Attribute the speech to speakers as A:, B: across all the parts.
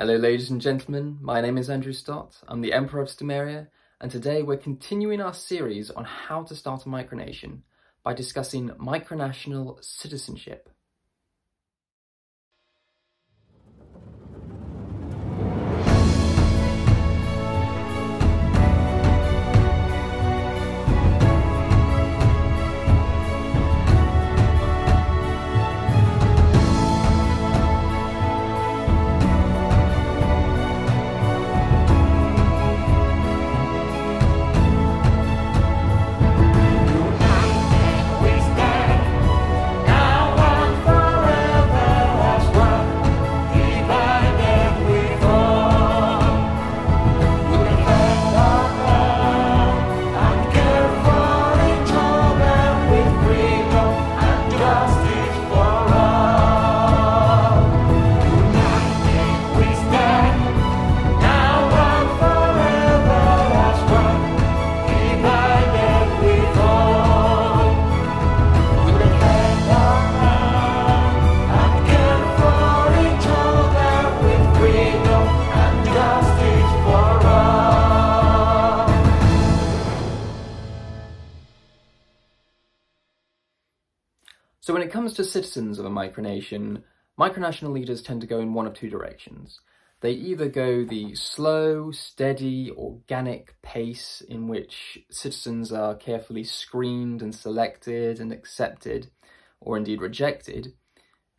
A: Hello ladies and gentlemen, my name is Andrew Stott, I'm the Emperor of Stomaria, and today we're continuing our series on how to start a micronation by discussing micronational citizenship. So when it comes to citizens of a micronation, micronational leaders tend to go in one of two directions. They either go the slow, steady, organic pace in which citizens are carefully screened and selected and accepted, or indeed rejected,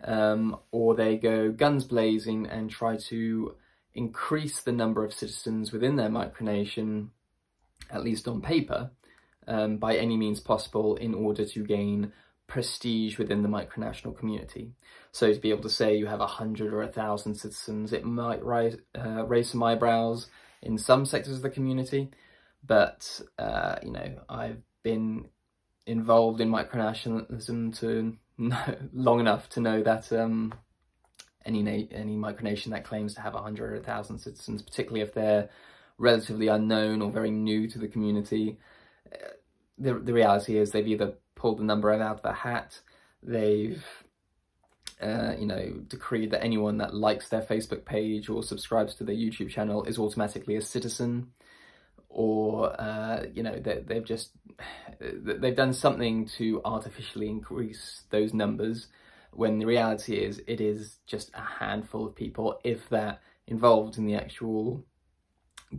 A: or they go guns blazing and try to increase the number of citizens within their micronation, at least on paper, by any means possible in order to gain prestige within the micronational community. So to be able to say you have 100 or 1,000 citizens, it might raise some eyebrows in some sectors of the community, but you know, I've been involved in micronationalism long enough to know that any micronation that claims to have 100 or 1,000 citizens, particularly if they're relatively unknown or very new to the community, the reality is they've either pulled the number out of the hat, they've you know, decreed that anyone that likes their Facebook page or subscribes to their YouTube channel is automatically a citizen, or you know, they've done something to artificially increase those numbers, when the reality is it is just a handful of people, if that, involved in the actual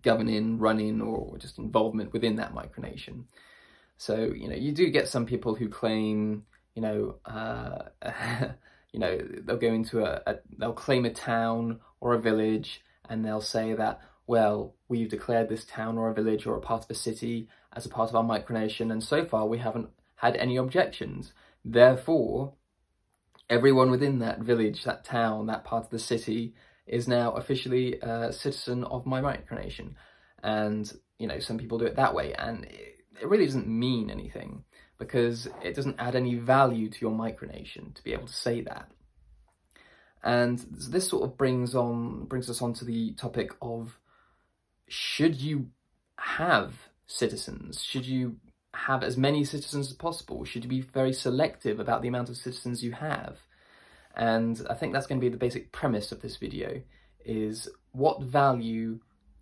A: governing, running, or just involvement within that micronation. So, you know, you do get some people who claim, you know, you know, they'll go into they'll claim a town or a village, and they'll say that, well, we've declared this town or a village or a part of a city as a part of our micronation, and so far we haven't had any objections. Therefore, everyone within that village, that town, that part of the city is now officially a citizen of my micronation. And, you know, some people do it that way, and it really doesn't mean anything, because it doesn't add any value to your micronation to be able to say that. And this sort of brings us on to the topic of, should you have citizens? Should you have as many citizens as possible? Should you be very selective about the amount of citizens you have? And I think that's going to be the basic premise of this video, is what value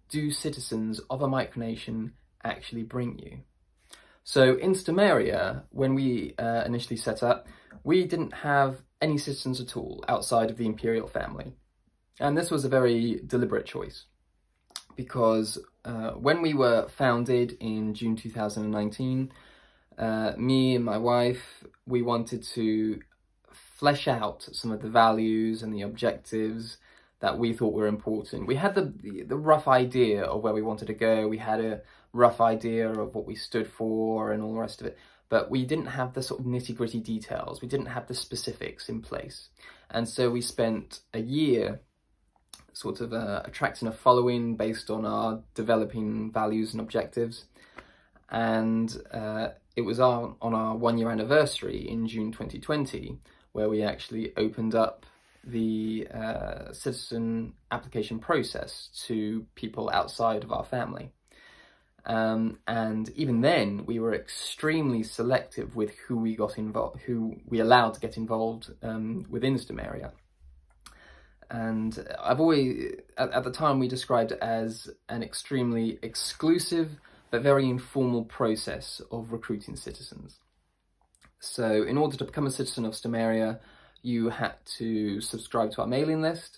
A: do citizens of a micronation actually bring you? So in Stomaria, when we initially set up, we didn't have any citizens at all outside of the imperial family. And this was a very deliberate choice, because when we were founded in June 2019, me and my wife, we wanted to flesh out some of the values and the objectives that we thought were important. We had the rough idea of where we wanted to go. We had a rough idea of what we stood for and all the rest of it, but we didn't have the sort of nitty-gritty details. We didn't have the specifics in place. And so we spent a year sort of attracting a following based on our developing values and objectives. And it was on our 1-year anniversary in June 2020 where we actually opened up the citizen application process to people outside of our family. And even then, we were extremely selective with who we allowed to get involved within Stomaria. And I've always, at the time, we described it as an extremely exclusive but very informal process of recruiting citizens. So in order to become a citizen of Stomaria, you had to subscribe to our mailing list.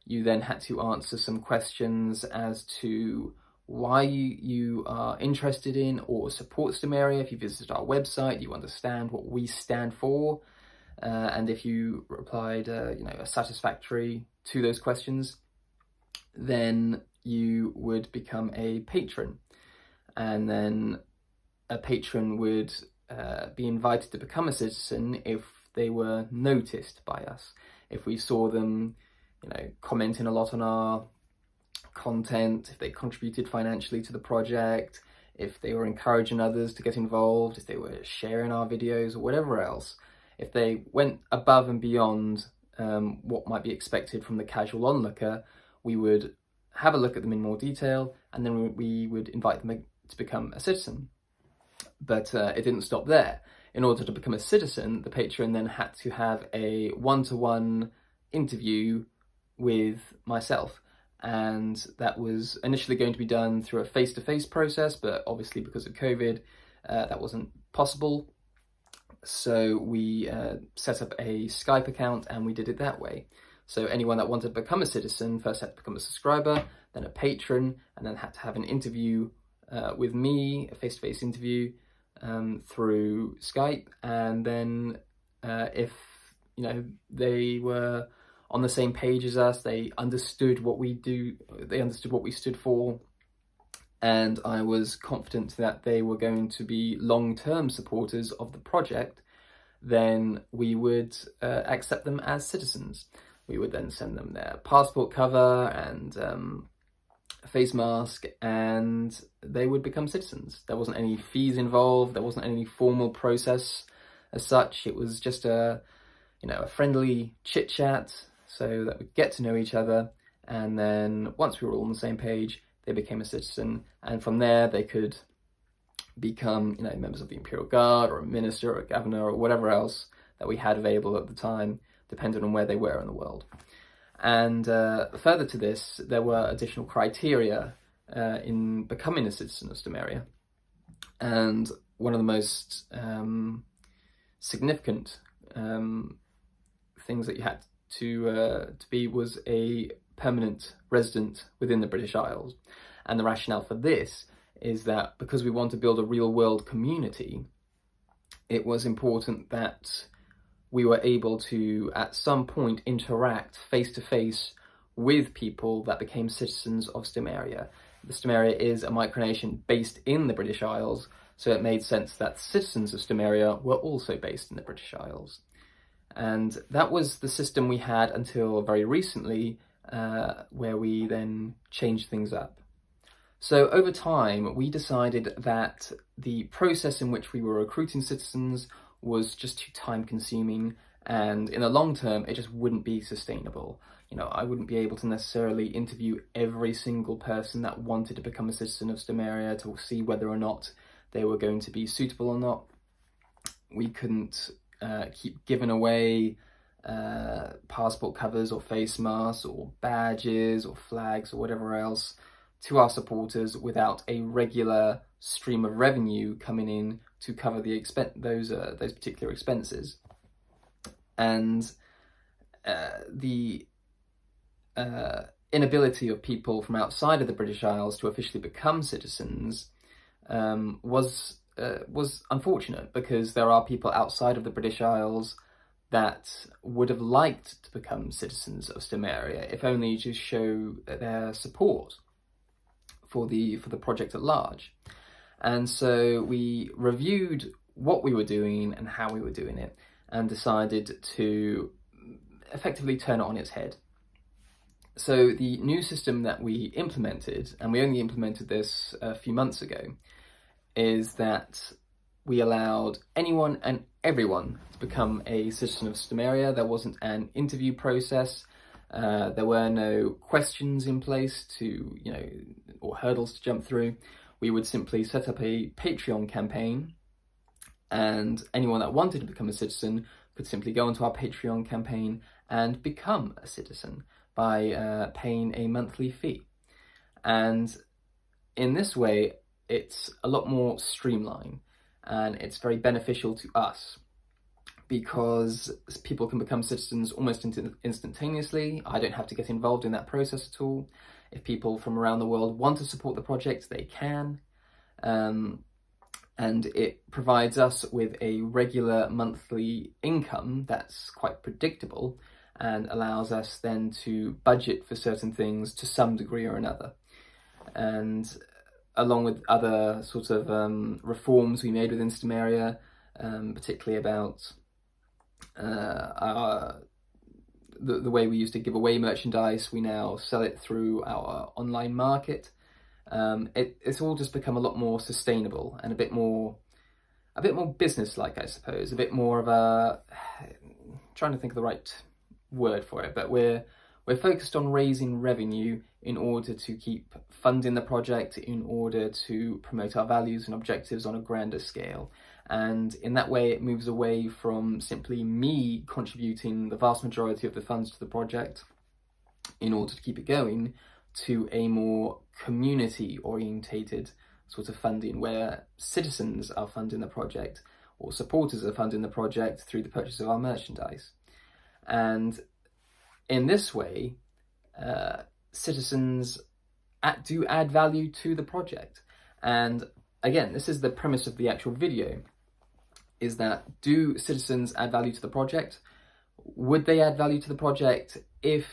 A: You then had to answer some questions as to why you are interested in or support Stomaria. If you visited our website, you understand what we stand for. And if you replied, satisfactory to those questions, then you would become a patron. And then a patron would be invited to become a citizen if they were noticed by us. If we saw them, commenting a lot on our content, if they contributed financially to the project, if they were encouraging others to get involved, if they were sharing our videos or whatever else, if they went above and beyond what might be expected from the casual onlooker, we would have a look at them in more detail, and then we would invite them to become a citizen. But it didn't stop there. In order to become a citizen, the patron then had to have a one-to-one interview with myself. And that was initially going to be done through a face-to-face process, but obviously because of COVID, that wasn't possible. So we set up a Skype account and we did it that way. So anyone that wanted to become a citizen first had to become a subscriber, then a patron, and then had to have an interview with me, a face-to-face interview through Skype. And then if they were on the same page as us, they understood what we do, they understood what we stood for, and I was confident that they were going to be long-term supporters of the project, then we would accept them as citizens. We would then send them their passport cover and a face mask, and they would become citizens. There wasn't any fees involved, there wasn't any formal process as such. It was just a friendly chit-chat, so that we'd get to know each other, and then once we were all on the same page, they became a citizen, and from there they could become members of the Imperial Guard, or a minister, or a governor, or whatever else that we had available at the time, depending on where they were in the world. And further to this, there were additional criteria in becoming a citizen of Stomaria, and one of the most significant things that you had to be was a permanent resident within the British Isles. And the rationale for this is that because we want to build a real-world community, it was important that we were able to, at some point, interact face-to-face with people that became citizens of Stomaria. The Stomaria is a micronation based in the British Isles, so it made sense that citizens of Stomaria were also based in the British Isles. And that was the system we had until very recently, where we then changed things up. So over time, we decided that the process in which we were recruiting citizens was just too time-consuming, and in the long term, it just wouldn't be sustainable. I wouldn't be able to necessarily interview every single person that wanted to become a citizen of Stomaria to see whether or not they were going to be suitable or not. We couldn't keep giving away passport covers or face masks or badges or flags or whatever else to our supporters without a regular stream of revenue coming in to cover the those particular expenses. And the inability of people from outside of the British Isles to officially become citizens was unfortunate, because there are people outside of the British Isles that would have liked to become citizens of Stomaria, if only to show their support for the project at large. And so we reviewed what we were doing and how we were doing it, and decided to effectively turn it on its head. So the new system that we implemented, and we only implemented this a few months ago, is that we allowed anyone and everyone to become a citizen of Stomaria. There wasn't an interview process. There were no questions in place to, or hurdles to jump through. We would simply set up a Patreon campaign, and anyone that wanted to become a citizen could simply go onto our Patreon campaign and become a citizen. by paying a monthly fee. And in this way, it's a lot more streamlined, and it's very beneficial to us because people can become citizens almost instantaneously. I don't have to get involved in that process at all. If people from around the world want to support the project, they can. And it provides us with a regular monthly income that's quite predictable and allows us then to budget for certain things to some degree or another. And along with other sort of reforms we made within Stomaria, particularly about the way we used to give away merchandise, we now sell it through our online market. It's all just become a lot more sustainable and a bit more business-like, I suppose. A bit more of a, trying to think of the right word for it, but we're focused on raising revenue in order to keep funding the project, in order to promote our values and objectives on a grander scale. And in that way, it moves away from simply me contributing the vast majority of the funds to the project in order to keep it going, to a more community-orientated sort of funding where citizens are funding the project or supporters are funding the project through the purchase of our merchandise. And in this way, citizens do add value to the project. And again, this is the premise of the actual video, is that do citizens add value to the project? Would they add value to the project if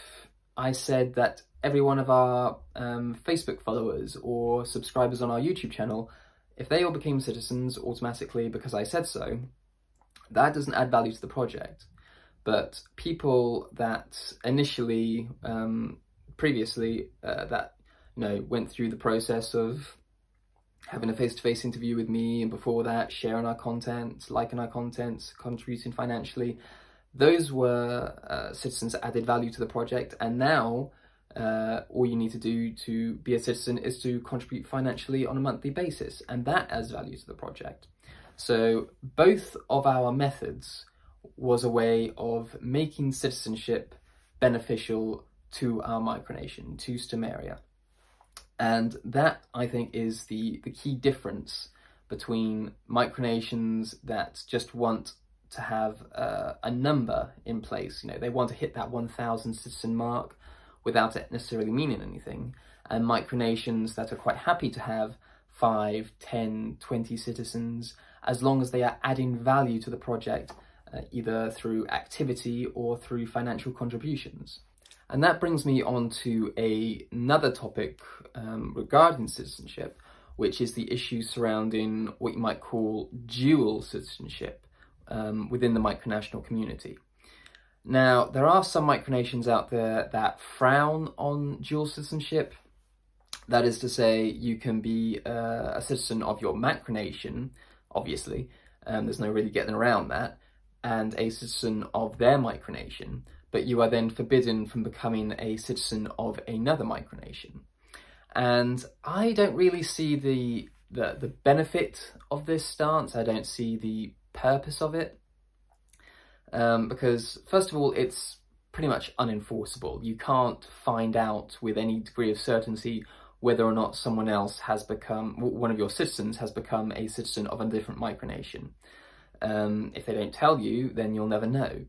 A: I said that every one of our Facebook followers or subscribers on our YouTube channel, if they all became citizens automatically because I said so, that doesn't add value to the project. But people that initially, previously, that went through the process of having a face-to-face interview with me, and before that, sharing our content, liking our content, contributing financially, those were citizens that added value to the project. And now, all you need to do to be a citizen is to contribute financially on a monthly basis, and that adds value to the project. So both of our methods was a way of making citizenship beneficial to our micronation, to Stomaria. And that, I think, is the key difference between micronations that just want to have a number in place. They want to hit that 1,000 citizen mark without it necessarily meaning anything, and micronations that are quite happy to have 5, 10, 20 citizens, as long as they are adding value to the project, either through activity or through financial contributions. And that brings me on to another topic regarding citizenship, which is the issue surrounding what you might call dual citizenship within the micronational community. Now, there are some micronations out there that frown on dual citizenship. That is to say, you can be a citizen of your macronation, obviously, there's no really getting around that, and a citizen of their micronation, but you are then forbidden from becoming a citizen of another micronation. And I don't really see the benefit of this stance. I don't see the purpose of it. Because first of all, it's pretty much unenforceable. You can't find out with any degree of certainty whether or not someone else has become, one of your citizens has become a citizen of a different micronation. If they don't tell you, then you'll never know.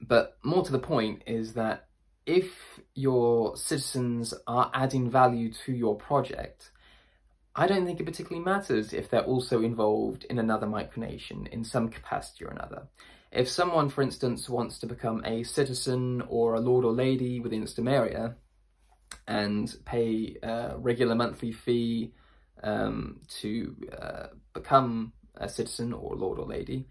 A: But more to the point is that if your citizens are adding value to your project, I don't think it particularly matters if they're also involved in another micronation in some capacity or another. If someone, for instance, wants to become a citizen or a lord or lady within Stomaria and pay a regular monthly fee to become a citizen or lord or lady,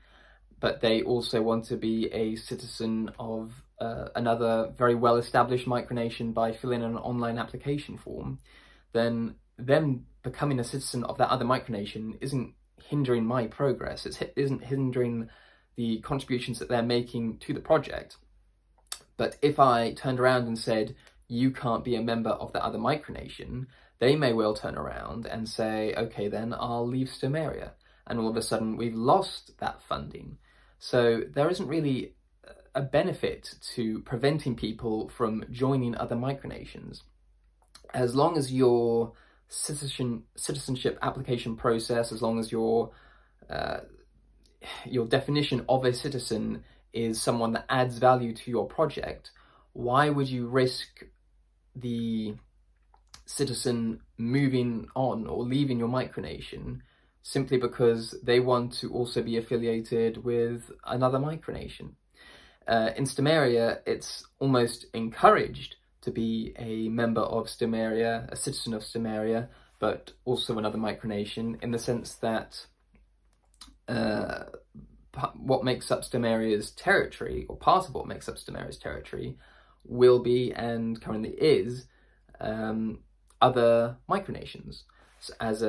A: but they also want to be a citizen of another very well-established micronation by filling an online application form, then them becoming a citizen of that other micronation isn't hindering my progress. It isn't hindering the contributions that they're making to the project. But if I turned around and said, you can't be a member of the other micronation, they may well turn around and say, okay, then I'll leave Stomaria. And all of a sudden we've lost that funding. So there isn't really a benefit to preventing people from joining other micronations. As long as your citizenship application process, as long as your definition of a citizen is someone that adds value to your project, why would you risk the citizen moving on or leaving your micronation simply because they want to also be affiliated with another micronation? In Stomaria, it's almost encouraged to be a member of Stomaria, a citizen of Stomaria, but also another micronation, in the sense that what makes up Stomaria's territory, or part of what makes up Stomaria's territory, will be, and currently is, other micronations as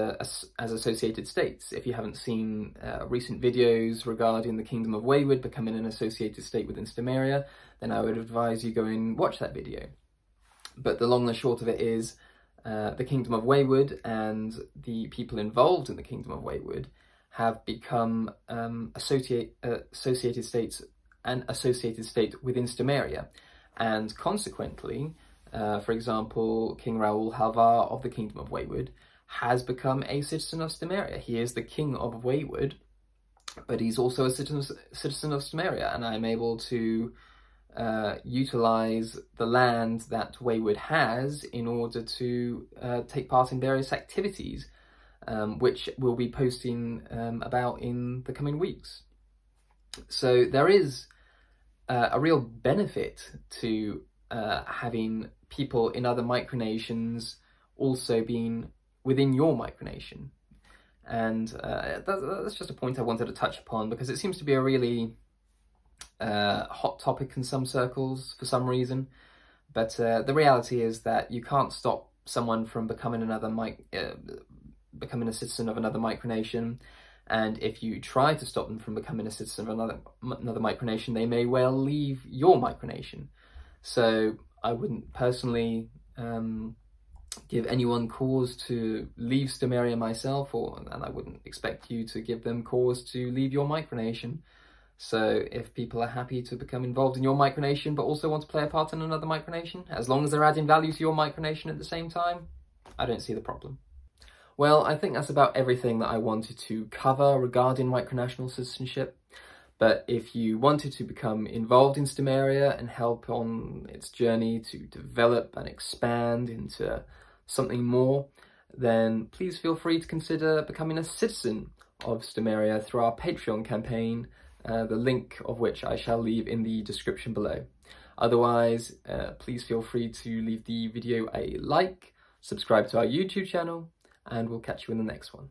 A: associated states. If you haven't seen recent videos regarding the Kingdom of Wayward becoming an associated state within Stomaria, then I would advise you go and watch that video. But the long and the short of it is, the Kingdom of Wayward and the people involved in the Kingdom of Wayward have become associated states, and associated state within Stomaria. And consequently, for example, King Raoul Halvar of the Kingdom of Wayward has become a citizen of Stomaria. He is the King of Wayward, but he's also a citizen of Stomaria, and I'm able to utilize the land that Wayward has in order to take part in various activities, which we'll be posting about in the coming weeks. So there is a real benefit to having people in other micronations also being within your micronation. And that's just a point I wanted to touch upon, because it seems to be a really hot topic in some circles for some reason. But the reality is that you can't stop someone from becoming becoming a citizen of another micronation, and if you try to stop them from becoming a citizen of another micronation, they may well leave your micronation. So I wouldn't personally give anyone cause to leave Stomaria myself, and I wouldn't expect you to give them cause to leave your micronation. So if people are happy to become involved in your micronation but also want to play a part in another micronation, as long as they're adding value to your micronation at the same time, I don't see the problem. Well, I think that's about everything that I wanted to cover regarding micronational citizenship. But if you wanted to become involved in Stomaria and help on its journey to develop and expand into something more, then please feel free to consider becoming a citizen of Stomaria through our Patreon campaign, the link of which I shall leave in the description below. Otherwise, please feel free to leave the video a like, subscribe to our YouTube channel, and we'll catch you in the next one.